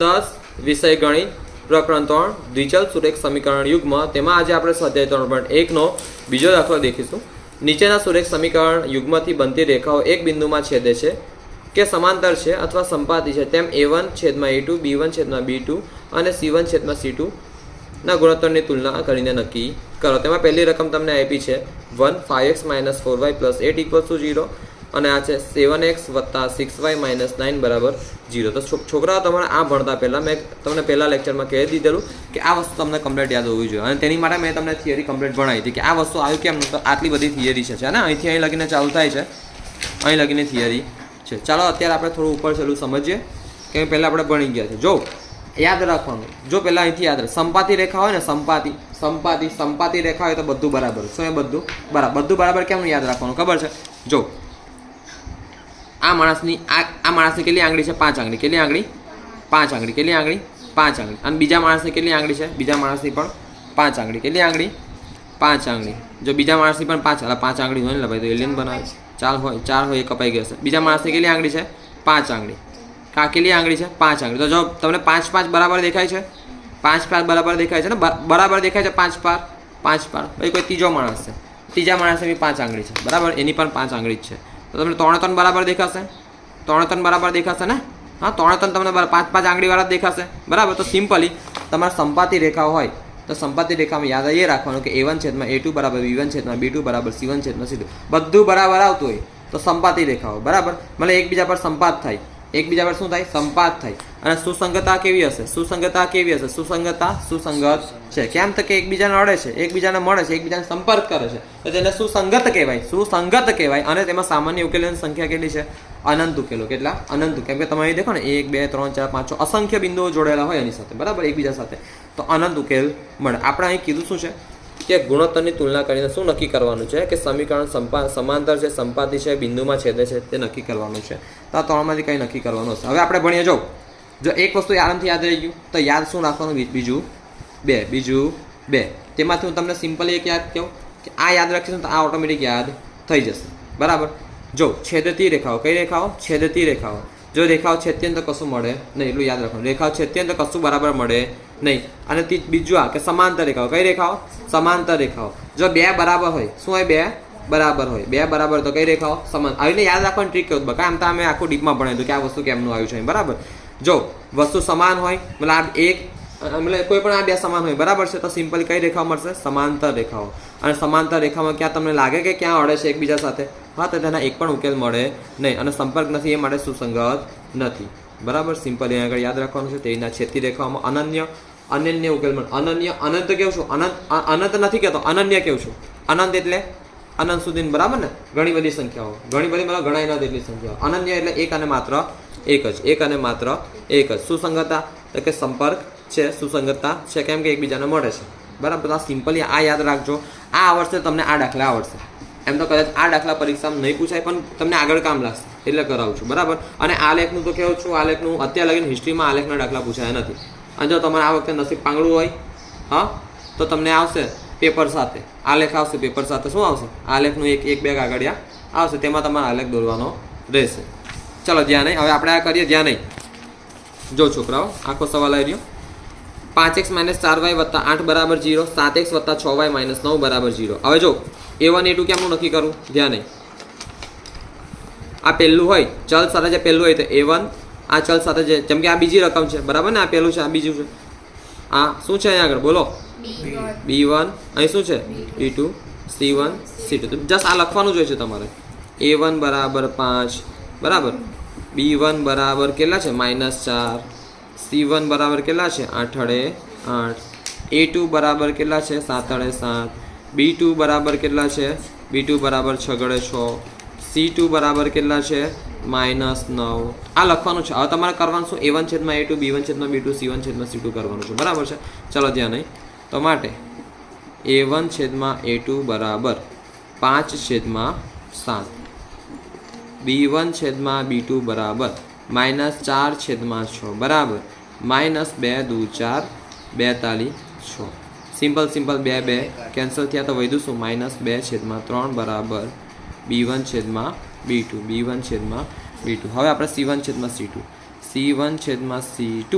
10 વિષય ગણિત પ્રકરણ 3 દ્વિચલ સુરેખ સમીકરણ યુગ્મ તેમાં આજે આપણે સ્વાધ્યાય 3.1 નો બીજો દાખલો દેખીશું। નીચેના સુરેખ સમીકરણ યુગ્મથી બનતી રેખાઓ એક બિંદુમાં છેદે છે કે સમાંતર છે અથવા સંપાતી છે તેમ a1 છેદમાં a2 b1 છેદમાં b2 અને c1 છેદમાં c2 ના ગુણોત્તરની તુલના કરીને નક્કી કરો। તેમાં પહેલી રકમ તમને આપી છે 1 5x - 4y + 8 = 0 અને આ છે 7x + 6y - 9 = 0। તો છોકરાઓ તમારે આ ભણતા પહેલાં મેં તમને પહેલા લેક્ચરમાં કહી દીધેલું કે આ વસ્તુ તમને કમ્પ્લીટ યાદ હોવી જોઈએ અને તેની માટે મેં તમને થિયરી કમ્પ્લીટ ભણાવી હતી કે આ વસ્તુ આવ્યું કેમ તો આટલી બધી થિયરી છે ને અહીંથી અહીં લગીને ચાલુ થાય છે, અહીં લગીને થિયરી છે। ચાલો અત્યારે આપણે થોડું ઉપર છેલ્લું સમજીએ કે પહેલાં આપણે ભણી ગયા છે। જો યાદ રાખવાનું, જો પહેલાં અહીંથી યાદ રાખ, સંપાતી રેખા હોય ને સંપાતી રેખા હોય તો બધું બરાબર। શું એ બધું બરાબર કેમનું યાદ રાખવાનું ખબર છે? જો આ માણસની કેટલી આંગળી છે? 5 આંગળી। કેટલી આંગળી? 5 આંગળી। કેટલી આંગળી? 5 આંગળી। અને બીજા માણસની કેટલી આંગળી છે? બીજા માણસની પણ 5 આંગળી। કેટલી આંગળી? 5 આંગળી। જો બીજા માણસની પણ 5 આંગળી હોય ને ભાઈ તો એલિયન બનાવે છે। 4 હોય એ કપાઈ ગયો છે। બીજા માણસની કેટલી આંગળી છે? 5 આંગળી। કેટલી આંગળી છે? 5 આંગળી। તો જો તમને 5 બરાબર દેખાય છે? 5 બરાબર દેખાય છે ને? બરાબર દેખાય છે 5 ભાઈ કોઈ ત્રીજો માણસ છે, ત્રીજા માણસની 5 આંગળી છે બરાબર, એની પણ 5 આંગળી જ છે। તો તમને 3 બરાબર દેખાશે? 3 બરાબર દેખાશે ને? હા, 3 તમને 5 આંગળીવાળા દેખાશે બરાબર। તો સિમ્પલી તમારે સંપાતી રેખા હોય તો સંપાતી રેખામાં યાદ એ રાખવાનું કે a1 છેદમાં a2 બરાબર b1 છેદમાં b2 બરાબર c1 છેદમાં c2 બધું બરાબર આવતું હોય તો સંપાતી રેખાઓ બરાબર એટલે એકબીજા પર સંપાત થાય, એકબીજા પર શું થાય? સંપાત થાય। અને સુસંગતતા કેવી હશે? સુસંગત છે। કેમ તો કે એકબીજાને અડે છે, એકબીજાને મળે છે, એકબીજાને સંપર્ક કરે છે તો તેને સુસંગત કહેવાય। અને તેમાં સામાન્ય ઉકેલોની સંખ્યા કેટલી છે? અનંત ઉકેલો। કેટલા? અનંત। કેમ કે તમે અહીં દેખો ને 1 2 3 4 5 6 અસંખ્ય બિંદુઓ જોડેલા હોય એની સાથે બરાબર, એકબીજા સાથે, તો અનંત ઉકેલ મળે। આપણે અહીં કીધું શું છે કે ગુણોત્તરની તુલના કરીને શું નક્કી કરવાનું છે કે સમીકરણ સમાંતર છે, સંપાતી છે, બિંદુમાં છેદે છે તે નક્કી કરવાનું છે। તો આ ત્રણમાંથી કંઈ નક્કી કરવાનું હશે। હવે આપણે ભણીએ, જો એક વસ્તુ આરામથી યાદ રહી ગયું તો યાદ શું રાખવાનું? બીજું બે। તેમાંથી હું તમને સિમ્પલી એક યાદ કહું કે આ યાદ રાખીશું તો આ ઓટોમેટિક યાદ થઈ જશે બરાબર। જો છેદતી રેખાઓ, કઈ રેખાઓ? છેદતી રેખાઓ। જો રેખાઓ છેદતી તો કશું મળે નહીં, એટલું યાદ રાખવાનું। રેખાઓ છેદતી તો કશું બરાબર મળે નહીં। અને બીજું આ કે સમાંતર રેખાઓ, કઈ રેખાઓ? સમાંતર રેખાઓ। જો 2 બરાબર હોય, શું હોય? 2 બરાબર હોય, 2 બરાબર તો કઈ રેખાઓ? સમાંતર। આવીને યાદ રાખવાની ટ્રીક કેવું બકા, આમ તો અમે આખું ડીપમાં ભણ્યું કે આ વસ્તુ કેમનું આવ્યું છે બરાબર। જો વસ્તુ સમાન હોય મતલબ કોઈ પણ આ 2 સમાન હોય બરાબર છે તો સિમ્પલી કઈ રેખાઓ મળશે? સમાંતર રેખાઓ। અને સમાંતર રેખામાં ક્યાં તમને લાગે કે ક્યાં અડે છે એકબીજા સાથે? હા, તો તેના એક પણ ઉકેલ મળે નહીં અને સંપર્ક નથી, એ માટે સુસંગત નથી બરાબર। સિમ્પલ અહીંયા આગળ યાદ રાખવાનું છે। તેના છેદતી રેખાઓમાં અનન્ય ઉકેલ મળે। અનંત કેવું છું? અનંત નથી કહેતો, અનન્ય કેવું છું? અનંત એટલે અનંત સુધી બરાબર ને? ઘણી બધી સંખ્યાઓ, મતલબ ગણાય ન તેટલી સંખ્યાઓ। અનન્ય એટલે એક અને માત્ર એક જ। સુસંગતતા એટલે કે સંપર્ક છે, સુસંગતતા છે કેમ કે એકબીજાને મળે છે બરાબર। તો આ સિમ્પલી આ યાદ રાખજો, આ આવડશે તમને, આ દાખલા આવડશે। એમ તો કદાચ આ દાખલા પરીક્ષામાં નહીં પૂછાય પણ તમને આગળ કામ લાગશે એટલે કરાવું છું બરાબર। અને આ લેખનું તો કેવું છું, આ લેખનું અત્યારે લગીને હિસ્ટ્રીમાં આ લેખના દાખલા પૂછાયા નથી। અને જો તમારે આ વખતે નસીબ પાંગળું હોય હા તો તમને આવશે પેપર સાથે, આ લેખ આવશે પેપર સાથે। શું આવશે? આ લેખનું એક બે કાગળિયા આવશે, તેમાં તમારે આ લેખ દોરવાનો રહેશે। ચલો ધ્યાન નહીં, હવે આપણે આ કરીએ ધ્યાન નહીં। જો છોકરાઓ આખો સવાલ આવી રહ્યો, 5x - 4y + 8 = 0, 7x + 6y - 9 = 0। હવે જો a1 a2 કેમનું નક્કી કરવું? ધ્યાન નહીં, આ પહેલું હોય ચલ સાથે જે પહેલું હોય તો a1, આ ચલ સાથે જે, જેમ કે આ બીજી રકમ છે બરાબર ને, આ પહેલું છે, આ બીજું છે, આ શું છે અહીંયા આગળ બોલો? b1, અહીં શું છે? b2, c1 c2। તો જસ્ટ આ લખવાનું જ હોય છે તમારે। a1 = 5 બરાબર, b1 બરાબર કેટલા છે? -4, c1 બરાબર કેટલા છે? 8 a2 બરાબર કેટલા છે? 7 7, b2 બરાબર કેટલા છે? b2 બરાબર 6 c2 બરાબર કેટલા છે? -9। આ લખવાનું છે। હવે તમારે કરવાનું શું? a1 છેદમાં a2 b1 છેદમાં b2 c1 છેદમાં c2 કરવાનું છે બરાબર છે। ચલો ધ્યાન નહીં, તો માટે a1 છેદમાં a2 બરાબર 5/7, b1 છેદમાં b2 બરાબર -4/6 બરાબર, -2 2 4 42 6। સિમ્પલ 2 કેન્સલ થયા તો વધ્યું શું? -2/3 બરાબર b1 છેદમાં b2 હવે આપણે c1 છેદમાં c2 C1/C2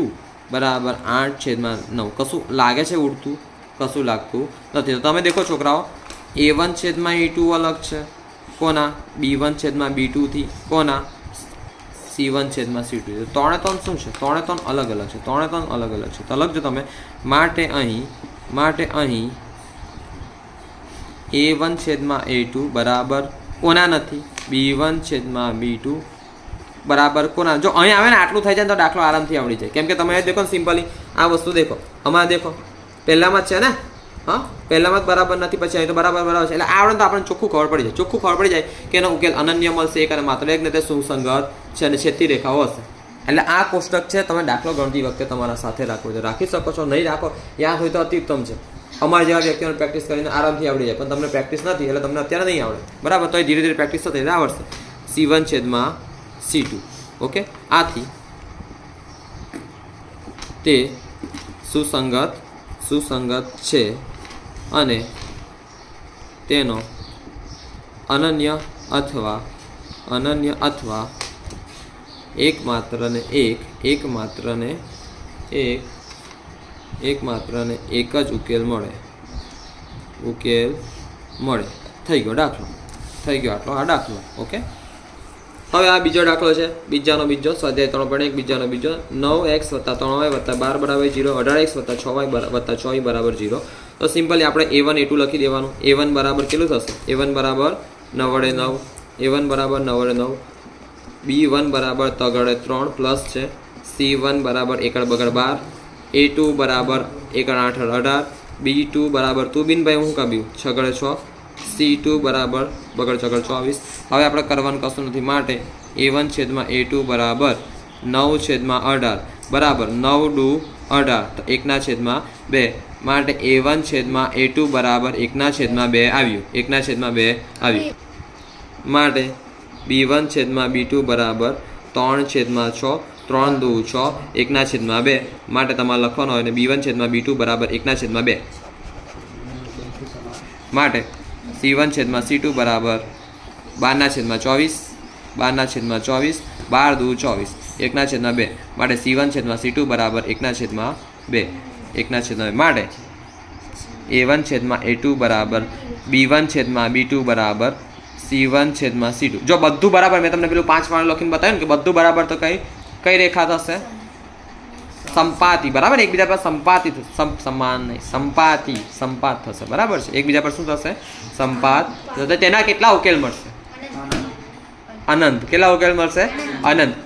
બરાબર 8/9. કશું લાગે છે ઉડતું? કશું લાગતું નથી. તો તમે દેખો છોકરાઓ, A1/A2 અલગ છે કોના? B1/B2 થી કોના? C1/C2. ત્રણે ત્રણ શું છે? ત્રણે ત્રણ અલગ અલગ છે. ત્રણે ત્રણ અલગ અલગ છે. તો લખજો તમે. માટે અહીં A1/A2 બરાબર કોના નથી? B1/B2 બરાબર કોના? જો અહીં આવે ને આટલું થઈ જાય તો દાખલો આરામથી આવડી જાય. કેમ કે તમે દેખો ને સિમ્પલી આ વસ્તુ દેખો, અમારે દેખો પહેલામાં જ છે ને, હા પહેલામાં જ બરાબર નથી, પછી અહીં તો બરાબર છે. એટલે આવડે તો આપણને ચોખ્ખું ખબર પડી જાય. ચોખ્ખું ખબર પડી જાય કે એનો ઉકેલ અનન્ય મળશે એક અને માત્ર એક ને તે સુસંગત છે અને છેદતી રેખાઓ હશે. એટલે આ કોષ્ટક છે, તમે દાખલો ગણતી વખતે તમારા સાથે રાખવો છે. રાખી શકો છો, નહીં રાખો યાદ હોય તો અતિ ઉત્તમ છે. અમારા જેવા વ્યક્તિઓને પ્રેક્ટિસ કરીને આરામથી આવડી જાય, પણ તમને પ્રેક્ટિસ નથી એટલે તમને અત્યારે નહીં આવડે. બરાબર, તો એ ધીરે ધીરે પ્રેક્ટિસ થશે એટલે આવડશે. C1/C2. ઓકે, આથી તે સુસંગત છે અને તેનો અનન્ય અથવા એકમાત્ર ને એક જ ઉકેલ મળે. થઈ ગયો દાખલો, થઈ ગયો આટલો આ દાખલો. ઓકે, હવે આ બીજો દાખલો છે, બીજો સ્વાધ્યાય 3.1 બીજાનો બીજો. 9x + 3y + 12 = 0, 18x + 6y + 24 = 0. તો સિમ્પલી આપણે A1 A2 લખી દેવાનું. A1 બરાબર કેટલું થશે? A1 બરાબર 9/9, A1 બરાબર 9/9, B1 બરાબર 3 પ્લસ છે, C1 બરાબર 1/12, A2 બરાબર 1/8 B2 બરાબર તું બિનભાઈ હું કાપ્યું 6/6, C2 બરાબર 24. હવે આપણે કરવાનું કશું નથી. માટે A1/A2 બરાબર 9/18 બરાબર 9 × 18 તો 1/2. માટે A1/A2 બરાબર 1/2 આવ્યું. 1/2 આવ્યું. માટે B1/B2 બરાબર 3/6, 3 × 2 = 1/2. માટે તમારે લખવાનું હોય ને B1/B2 બરાબર 1/2. માટે C1/C2 બરાબર 12/24, 12/24, 12 × 2 = 24, 1/2. માટે C1/C2 બરાબર 1/2. માટે A1/A2 બરાબર B1/B2 બરાબર C1/C2. જો બધું બરાબર, મેં તમને પેલું 5 વાળું લખીને બતાવ્યું ને કે બધું બરાબર, તો કઈ રેખા થશે? સંપાતી. બરાબર, એકબીજા પર સંપાત થશે. બરાબર છે, એકબીજા પર શું થશે? સંપાત. તેના કેટલા ઉકેલ મળશે? અનંત. કેટલા ઉકેલ મળશે?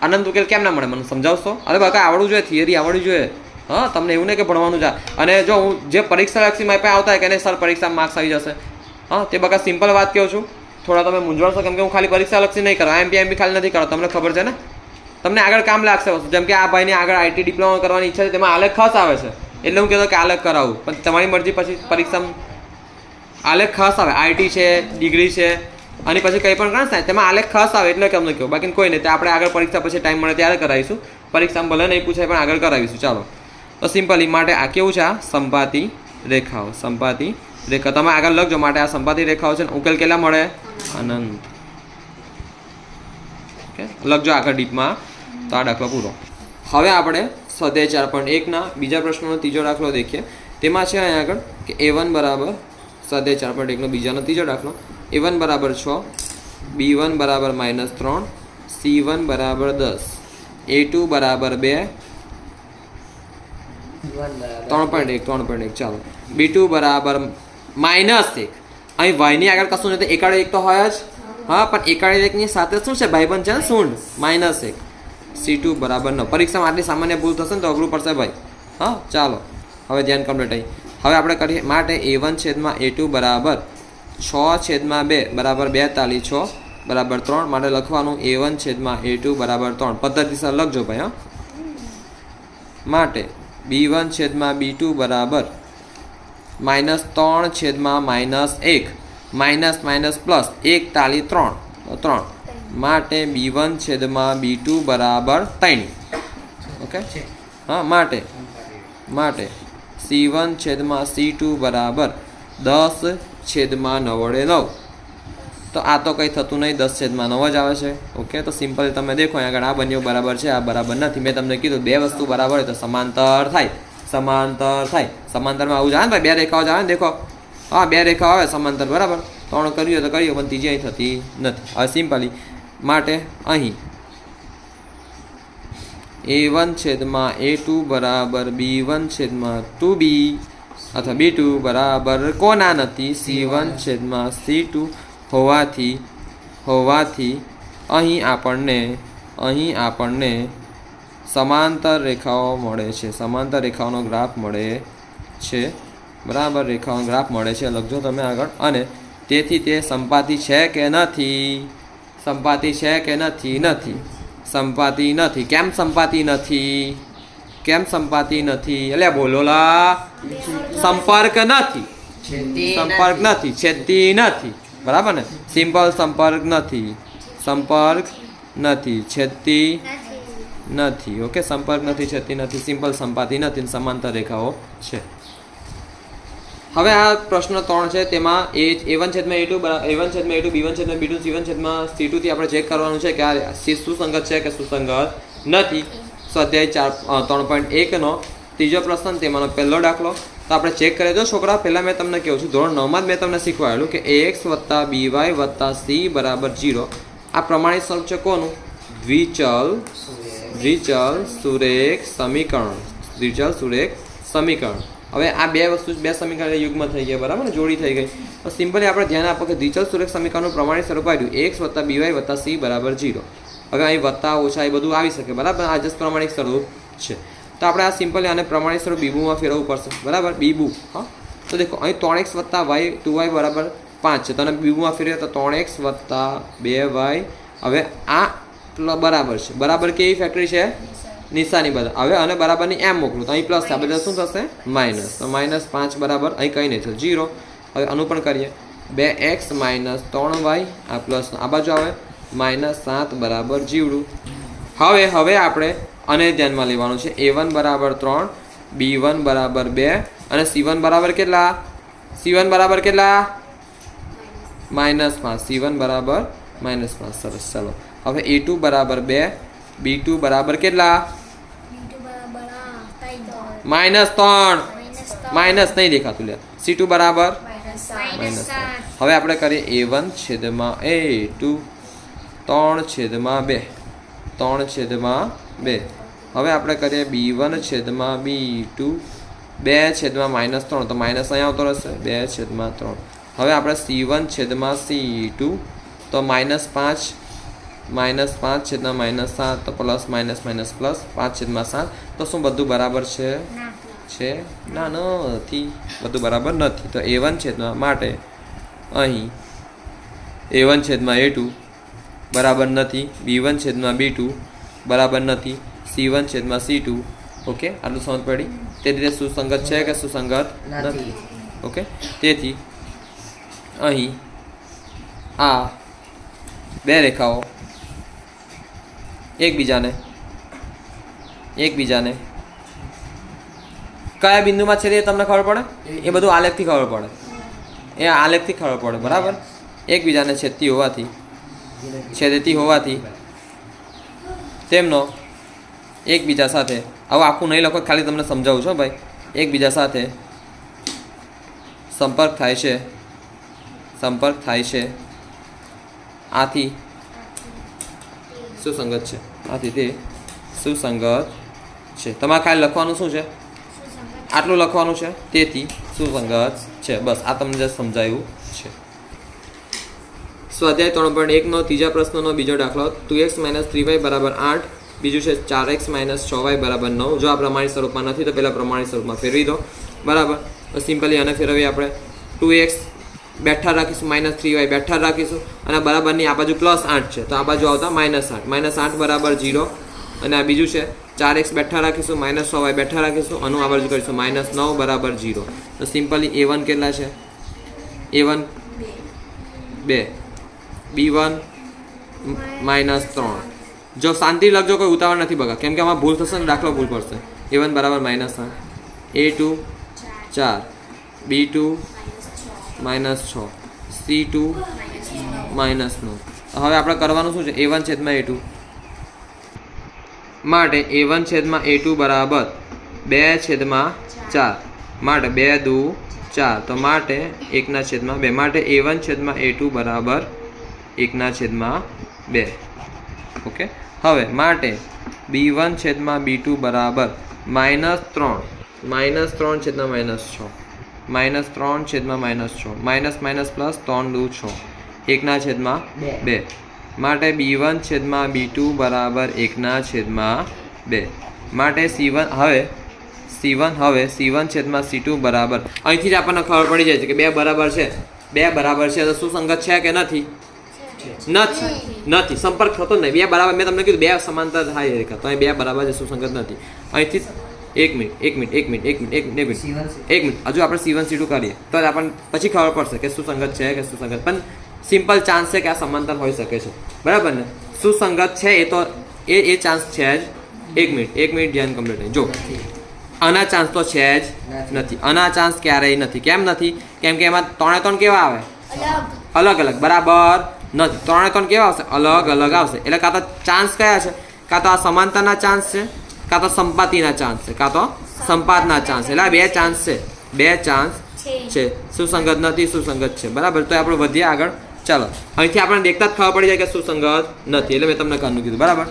અનંત ઉકેલ કેમ ના મળે મને સમજાવશો? અરે બાકા આવડવું જોઈએ, થિયરી આવડવી જોઈએ. હા, તમને એવું નહીં કે ભણવાનું છે. અને જો હું જે પરીક્ષા લક્ષી મારી પાસે આવતા હોય કે સર પરીક્ષામાં માર્ક્સ આવી જશે, હા તે બકા સિમ્પલ વાત કહું છું. થોડા તમે મૂંઝવણશો કેમ કે હું ખાલી પરીક્ષા લક્ષી નહીં કરો, IMP ખાલી નથી કરો. તમને ખબર છે ને, તમને આગળ કામ લાગશે વસ્તુ. જેમ કે આ ભાઈને આગળ IT ડિપ્લોમા કરવાની ઈચ્છા છે, તેમાં આલેખ ખાસ આવે છે એટલે હું કહેતો કે આલેખ કરાવું, પણ તમારી મરજી. પછી પરીક્ષામાં આલેખ ખાસ આવે, IT છે, ડિગ્રી છે, અને પછી કંઈ પણ થાય તેમાં આલેખ ખાસ આવે એટલે તમને કહું. બાકી કોઈ નહીં, તે આપણે આગળ પરીક્ષા પછી ટાઈમ મળે ત્યારે કરાવીશું. પરીક્ષામાં ભલે નહીં પૂછાય પણ આગળ કરાવીશું. ચાલો, તો સિમ્પલી માટે આ કેવું છે? આ સંપાતી રેખાઓ. સંપાતી રેખા તમે આગળ લખજો. માટે આ સંપાતી રેખાઓ છે, ઉકેલ કેટલા મળે? અનંત. ઓકે, લખજો આગળ ડીપમાં. તો આ દાખલો પૂરો. હવે આપણે સ્વાધ્યાય 4.1 બીજા પ્રશ્નનો ત્રીજો દાખલો દેખીએ. તેમાં છે અહીંયા આગળ કે A1 બરાબર સ્વાધ્યાય 4.1 બીજાનો ત્રીજો દાખલો. A1 બરાબર 6, B1 બરાબર -3, C1 બરાબર 10, A2 બરાબર 2, 3.1. ચાલો, B2 બરાબર -1. અહીં વાયની આગળ કશું નથી, એકાડે એક તો હોય જ. હા, પણ એકાડે એકની સાથે શું છે? ભાઈબંધ છે ને, શૂન્ય. -1. C2 બરાબર 9. પરીક્ષામાં આટલી સામાન્ય ભૂલ થશે ને તો અઘરું પડશે ભાઈ. હા, ચાલો હવે ધ્યાન કમ્પ્લીટ થઈ. હવે આપણે કરીએ. માટે A1/A2 બરાબર 6/2 બરાબર 42 બરાબર 3. માટે લખવાનું A1/A2 બરાબર 3. પદ્ધતિસર લખજો ભાઈ. હા, માટે B1/B2 બરાબર -3/-1 પ્લસ 1 તાલી 3. માટે B1/B2 બરાબર 3. ઓકે, હા, માટે C1/C2 બરાબર 10/9/9. તો આ તો કંઈ થતું નહીં, 10/9 જ આવે છે. ઓકે, તો સિમ્પલ તમે દેખો અહીં આગળ આ બંને બરાબર છે, આ બરાબર નથી. મેં તમને કીધું બે વસ્તુ બરાબર હોય તો સમાંતર થાય. સમાંતરમાં આવું જાય ને ભાઈ, બે રેખાઓ જ આવે ને. દેખો હા, બે રેખાઓ આવે સમાંતર, બરાબર. 3 કર્યું તો કર્યું, પણ ત્રીજી અહીં થતી નથી. હવે સિમ્પલી માટે અહીં a1/a2 બરાબર b1/2b અથવા b2 બરાબર કોના નથી, c1/c2 હોવાથી અહીં આપણને સમાંતર રેખાઓ મળે છે. સમાંતર રેખાઓનો ગ્રાફ મળે છે, બરાબર. રેખાઓનો ગ્રાફ મળે છે, લખજો તમે આગળ. અને તેથી તે સંપાતી છે કે નથી? સંપાતી છે કે નથી? સંપાતી નથી. કેમ સંપાતી નથી? એટલે બોલો લા. સંપર્ક નથી, છેદતી નથી, બરાબર ને. સિમ્પલ સંપર્ક નથી, છેદતી નથી. ઓકે, સંપર્ક નથી, છેદતી નથી, સિમ્પલ સંપાતી નથી, સમાંતર રેખાઓ છે. હવે આ પ્રશ્ન 3 છે, તેમાં a1/a2 b1/b2 c1/c2 થી આપણે ચેક કરવાનું છે કે આ સુસંગત છે કે સુસંગત નથી. સ્વાધ્યાય 3.1 ત્રીજો પ્રશ્ન, તેમાંનો પહેલો દાખલો. તો આપણે ચેક કરીએ તો છોકરા, પહેલાં મેં તમને કહું છું, ધોરણ 9માં જ મેં તમને શીખવાડેલું કે ax + by + c = 0. આ પ્રમાણિત સ્વરૂપ છે કોનું? દ્વિચલ સુરેખ સમીકરણ. હવે આ બે સમીકરણ યુગ્મ થઈ ગયા, બરાબર ને, જોડી થઈ ગઈ. તો સિમ્પલી આપણે ધ્યાન આપો કે દ્વિચલ સુરેખ સમીકરણનું પ્રમાણિત સ્વરૂપ આવ્યું ax + by + c = 0. હવે અહીં વત્તા ઓછા એ બધું આવી શકે, બરાબર. આ જસ્ટ પ્રમાણિત સ્વરૂપ છે. તો આપણે આ સિમ્પલી આને પ્રમાણિત સ્વરૂપ બીબુમાં ફેરવવું પડશે, બરાબર. બીબુ, હા. તો દેખો અહીં 3x + y 2y બરાબર 5 છે. તો આને બીબુમાં ફેરવીએ તો 3x + 2y. હવે આ બરાબર છે, બરાબર કેવી ફેક્ટરી છે? નિશાની બધા. હવે અને બરાબરની એમ મોકલું તો અહીં પ્લસ છે, આ બધા શું થશે? માઇનસ. તો -5 બરાબર અહીં કંઈ નહીં છે, 0. હવે આનું પણ કરીએ, 2x - 3y આ પ્લસ આ બાજુ આવે -7 બરાબર જીવડું. હવે આપણે અને ધ્યાનમાં લેવાનું છે. a1 બરાબર 3, b1 બરાબર 2 અને c1 બરાબર કેટલા? -5. c1 બરાબર -5. સરસ, ચાલો. હવે a2 બરાબર 2, b2 બરાબર કેટલા? -3. માઇનસ નહીં દેખાતું લે. c2 બરાબર -3. હવે આપણે કરીએ a1/a2 3/2. હવે આપણે કરીએ b1/b2 2/-3. તો માઇનસ અહીંયા આવતો રહેશે, 2/3. હવે આપણે c1/c2 તો -5 -5/-7 તો પ્લસ માઇનસ પ્લસ 5/7. તો શું બધું બરાબર છે? ના, નથી, બધું બરાબર નથી. તો a1 માટે અહીં a1/a2 બરાબર નથી, b1/b2 બરાબર નથી, c1/c2. ઓકે, આટલું સમજ પડી. તે રીતે સુસંગત છે કે સુસંગત નથી? ઓકે, તેથી અહીં આ બે રેખાઓ એકબીજાને કયા બિંદુમાં છે એ તમને ખબર પડે? એ બધું આલેખથી ખબર પડે, બરાબર. એકબીજાને છેદતી હોવાથી તેમનો એકબીજા સાથે, હવે આખું નહીં લખો, ખાલી તમને સમજાવું છું ભાઈ, એકબીજા સાથે સંપર્ક થાય છે. આથી સુસંગત છે. તે સુસંગત છે. તમારે ખાલી લખવાનું શું છે? આટલું લખવાનું છે, તેથી સુસંગત છે. બસ આ તમને સમજાયું છે. સ્વાધ્યાય 3.1 ત્રીજા પ્રશ્નનો બીજો દાખલો. 2x - 3y બરાબર 8. બીજું છે 4x - 6y બરાબર 9. જો આ પ્રમાણિત સ્વરૂપમાં નથી તો પહેલાં પ્રમાણિત સ્વરૂપમાં ફેરવી દો, બરાબર. તો સિમ્પલી આને ફેરવીએ આપણે. 2x બેઠા રાખીશું, -3y બેઠા રાખીશું, અને બરાબરની આ બાજુ +8 છે, તો આ બાજુ આવતા -8. -8 બરાબર 0. અને આ બીજું છે 4x બેઠા રાખીશું, -6y બેઠા રાખીશું, આનું આ બાજુ કરીશું -9 બરાબર 0. તો સિમ્પલી a1 કેટલા છે? a1 2, b1 -3. જો શાંતિ લખજો, કોઈ ઉતાવળ નથી બગા, કેમ કે આમાં ભૂલ થશે ને દાખલો ભૂલ પડશે. a1 બરાબર -8, a2 4, b2 -6, c2 -9. હવે આપણે કરવાનું શું છે a1 છેદમાં a2 માટે a1 છેદમાં a2 બરાબર 2 છેદમાં 4 માટે 2 દુ 4 તો માટે 1 છેદમાં 2 માટે a1 છેદમાં a2 બરાબર 1 છેદમાં 2. ઓકે હવે માટે b1 છેદમાં b2 બરાબર -3 છેદમાં -6 -3 છેદમાં -6 માઇનસ માઇનસ પ્લસ 3 દુ 6 1 છેદમાં 2 માટે b1 છેદમાં b2 બરાબર 1 છેદમાં 2 માટે c1 છેદમાં c2 બરાબર અહીંથી જ આપણને ખબર પડી જાય છે કે 2 બરાબર છે 2 બરાબર છે તો સુસંગત છે કે નથી નથી સંપર્ક થતો નહીં 2 બરાબર મેં તમને કીધું 2 સમાંતર થાય રેખા તો અહીં 2 બરાબર છે સુસંગત નથી અહીંથી એક મિનિટ હજુ આપણે c1 c2 કરીએ તો આપણને પછી ખબર પડશે કે સુસંગત છે કે સુસંગત પણ સિમ્પલ ચાન્સ છે કે આ સમાંતર હોઈ શકે છે બરાબર ને સુસંગત છે એ તો એ ચાન્સ છે જ એક મિનિટ ધ્યાન કમ્પ્લીટ નહીં જો આના ચાન્સ તો છે જ નથી આના ચાન્સ ક્યારેય નથી કેમ નથી કેમ કે એમાં 3 3 કેવા આવે અલગ અલગ બરાબર નથી 3 3 કેવા આવશે અલગ અલગ આવશે એટલે કાં તો ચાન્સ કયા છે કાં તો આ સમાંતરના ચાન્સ છે કાં તો સંપાતિના ચાન્સ છે કાં તો સંપાતના ચાન્સ એટલે આ 2 ચાન્સ છે 2 ચાન્સ છે સુસંગત નથી સુસંગત છે બરાબર તો આપણે વધીએ આગળ ચાલો અહીંથી આપણને દેખતા જ ખબર પડી જાય કે સુસંગત નથી એટલે મેં તમને કાનું કીધું બરાબર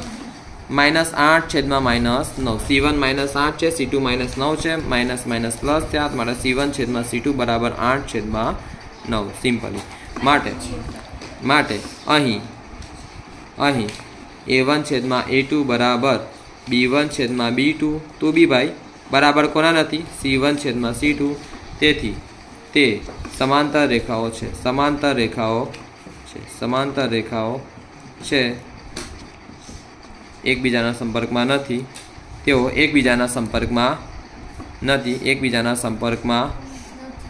-8 છેદમાં -9 c1 -8 છે c2 -9 છે માઇનસ માઇનસ પ્લસ થયા માટે c1 છેદમાં c2 બરાબર 8 છેદમાં 9 સિમ્પલી માટે અહીં a1 છેદમાં a2 બરાબર b1 છેદમાં b2 તો બી ભાઈ બરાબર કોના નથી c1 છેદમાં c2 તેથી તે સમાંતર રેખાઓ છે એકબીજાના સંપર્કમાં નથી તેઓ એકબીજાના સંપર્કમાં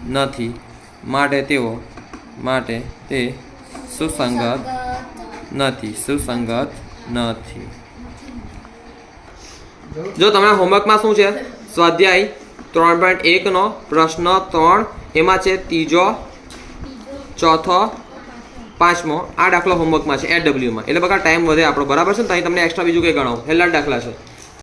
નથી માટે તે સુસંગત નથી જો તમારા હોમવર્કમાં શું છે સ્વાધ્યાય 3.1 નો પ્રશ્ન 3 એમાં છે ત્રીજો ચોથો પાંચમો આ દાખલો હોમવર્કમાં છે એડબ્લ્યુમાં એટલે બકા ટાઈમ વધે આપણો બરાબર છે ને તો અહીં તમને એક્સ્ટ્રા બીજું કંઈ ગણાવો છેલ્લા દાખલા છે